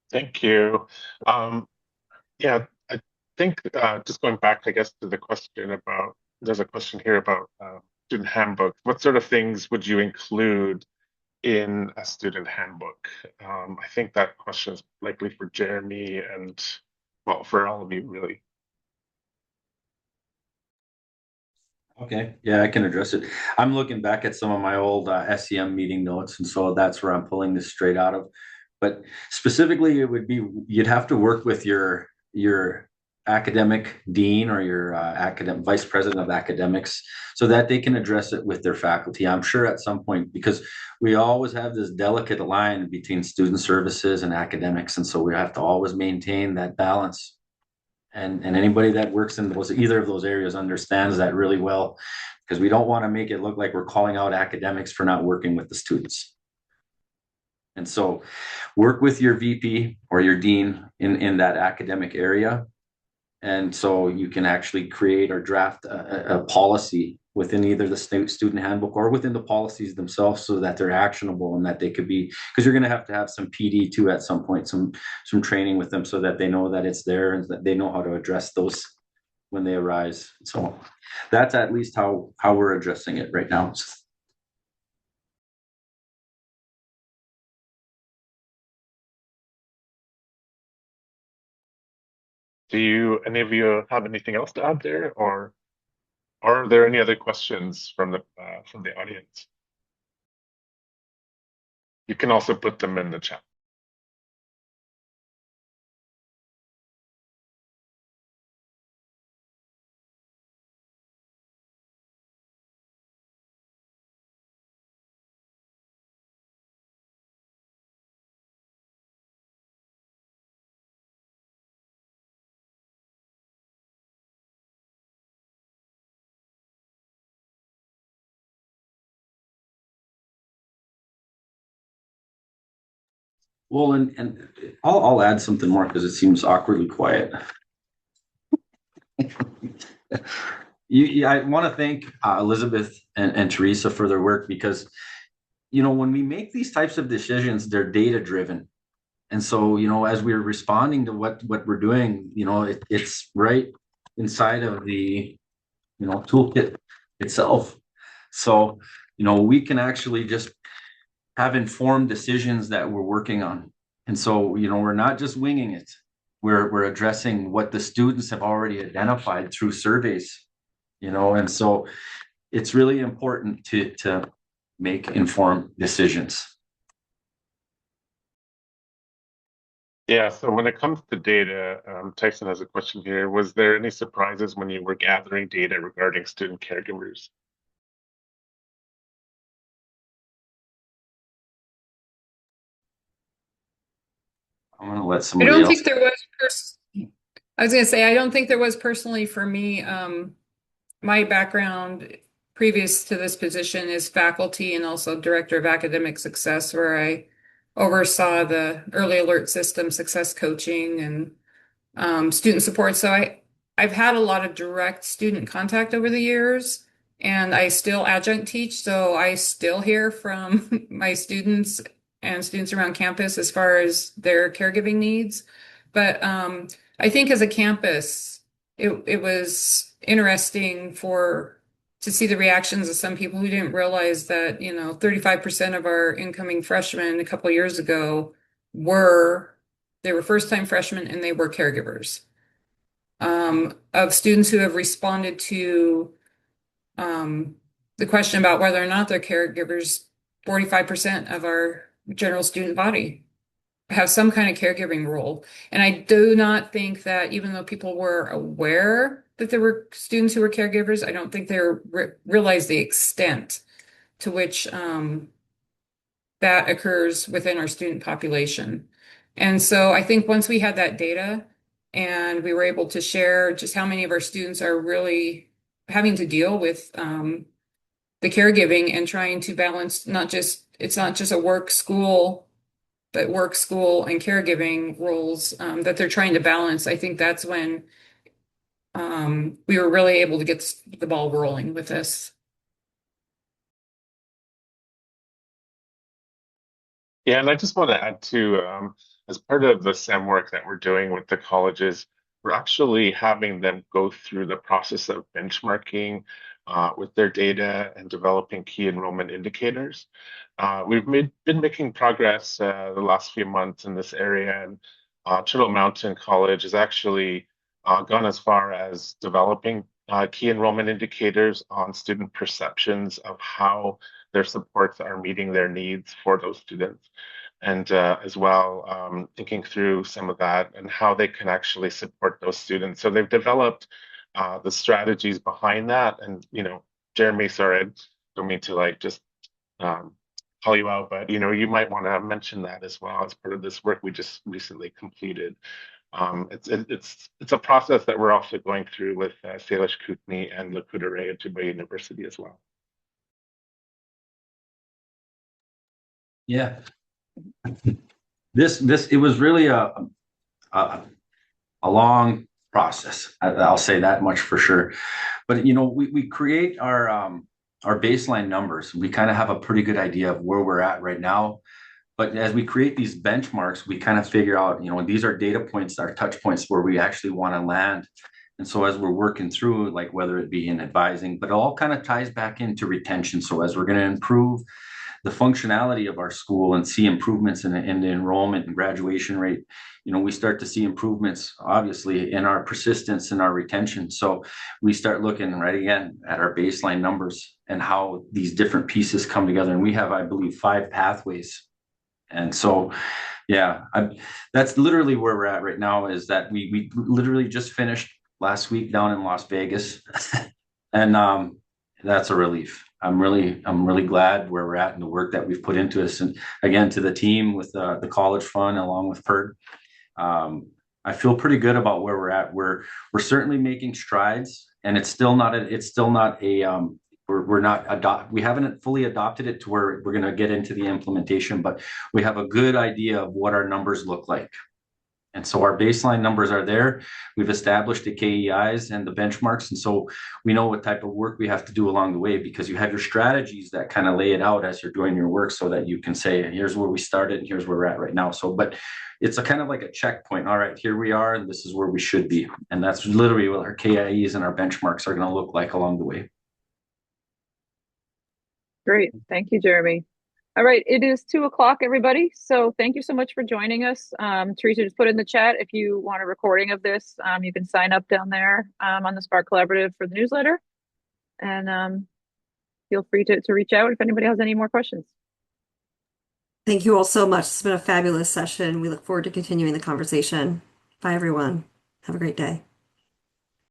D: Thank you. Yeah, I think just going back, I guess, to the question about, there's a question here about student handbooks. What sort of things would you include in a student handbook? I think that question is likely for Jeremy and, well, for all of you, really.
F: Okay, yeah, I can address it. I'm looking back at some of my old SEM meeting notes, and so that's where I'm pulling this straight out of. But specifically, it would be you'd have to work with your academic dean or your academic vice president of academics so that they can address it with their faculty. I'm sure at some point, because we always have this delicate line between student services and academics, and so we have to always maintain that balance. And anybody that works in either of those areas understands that really well, because we don't want to make it look like we're calling out academics for not working with the students. And so work with your VP or your dean in that academic area. And so you can actually create or draft a policy within either the student handbook or within the policies themselves, so that they're actionable and that they could be, because you're going to have some PD too at some point, some training with them, so that they know that it's there and that they know how to address those when they arise. So that's at least how we're addressing it right now.
D: Do any of you have anything else to add there, or are there any other questions from the audience? You can also put them in the chat.
F: Well, and I'll add something more because it seems awkwardly quiet. I want to thank Elizabeth and Teresa for their work, because, when we make these types of decisions, they're data driven. And so, as we're responding to what we're doing, it's right inside of the, toolkit itself. So, we can actually just have informed decisions that we're working on. And so, we're not just winging it. We're addressing what the students have already identified through surveys, and so it's really important to make informed decisions.
D: Yeah, so when it comes to data, Tyson has a question here. Was there any surprises when you were gathering data regarding student caregivers?
F: I'm going to let
H: I
F: somebody
H: don't
F: else.
H: think there was I was going to say, I don't think there was personally for me. My background previous to this position is faculty and also director of academic success, where I oversaw the early alert system, success coaching, and student support. So I've had a lot of direct student contact over the years, and I still adjunct teach, so I still hear from my students and students around campus as far as their caregiving needs. But I think as a campus, it was interesting to see the reactions of some people who didn't realize that, 35% of our incoming freshmen a couple of years ago they were first-time freshmen and they were caregivers. Of students who have responded to the question about whether or not they're caregivers, 45% of our general student body have some kind of caregiving role. And I do not think that, even though people were aware that there were students who were caregivers, I don't think they realized the extent to which that occurs within our student population. And so I think once we had that data and we were able to share just how many of our students are really having to deal with the caregiving and trying to balance, it's not just a work school, but work, school, and caregiving roles that they're trying to balance. I think that's when we were really able to get the ball rolling with this.
D: Yeah, and I just want to add too, as part of the SEM work that we're doing with the colleges, we're actually having them go through the process of benchmarking with their data and developing key enrollment indicators. Been making progress the last few months in this area, and Turtle Mountain College has actually gone as far as developing key enrollment indicators on student perceptions of how their supports are meeting their needs for those students. And as well, thinking through some of that and how they can actually support those students. So they've developed the strategies behind that. And, Jeremy, sorry, I don't mean to just call you out, but, you might want to mention that as well as part of this work we just recently completed. It's a process that we're also going through with Salish Kootenai and Lakota at Ojibwe University as well.
F: Yeah. It was really a long process. I'll say that much for sure. But we create our baseline numbers. We kind of have a pretty good idea of where we're at right now. But as we create these benchmarks, we kind of figure out, these are data points, our touch points where we actually want to land. And so as we're working through, like whether it be in advising, but it all kind of ties back into retention. So as we're going to improve the functionality of our school and see improvements in the enrollment and graduation rate, we start to see improvements, obviously, in our persistence and our retention. So we start looking right again at our baseline numbers and how these different pieces come together. And we have, I believe, 5 pathways. And so, yeah, that's literally where we're at right now, is that we literally just finished last week down in Las Vegas. And that's a relief. I'm really glad where we're at and the work that we've put into this. And again, to the team with the College Fund along with PERD, I feel pretty good about where we're at. We're certainly making strides, and it's still not a we haven't fully adopted it to where we're going to get into the implementation, but we have a good idea of what our numbers look like. And so our baseline numbers are there. We've established the KEIs and the benchmarks. And so we know what type of work we have to do along the way, because you have your strategies that kind of lay it out as you're doing your work, so that you can say, here's where we started and here's where we're at right now. So, but it's a kind of like a checkpoint. All right, here we are, and this is where we should be. And that's literally what our KIEs and our benchmarks are going to look like along the way.
C: Great. Thank you, Jeremy. All right, it is 2:00, everybody. So thank you so much for joining us. Teresa just put in the chat, if you want a recording of this, you can sign up down there on the Spark Collaborative for the newsletter. And feel free to reach out if anybody has any more questions.
A: Thank you all so much. It's been a fabulous session. We look forward to continuing the conversation. Bye, everyone. Have a great day.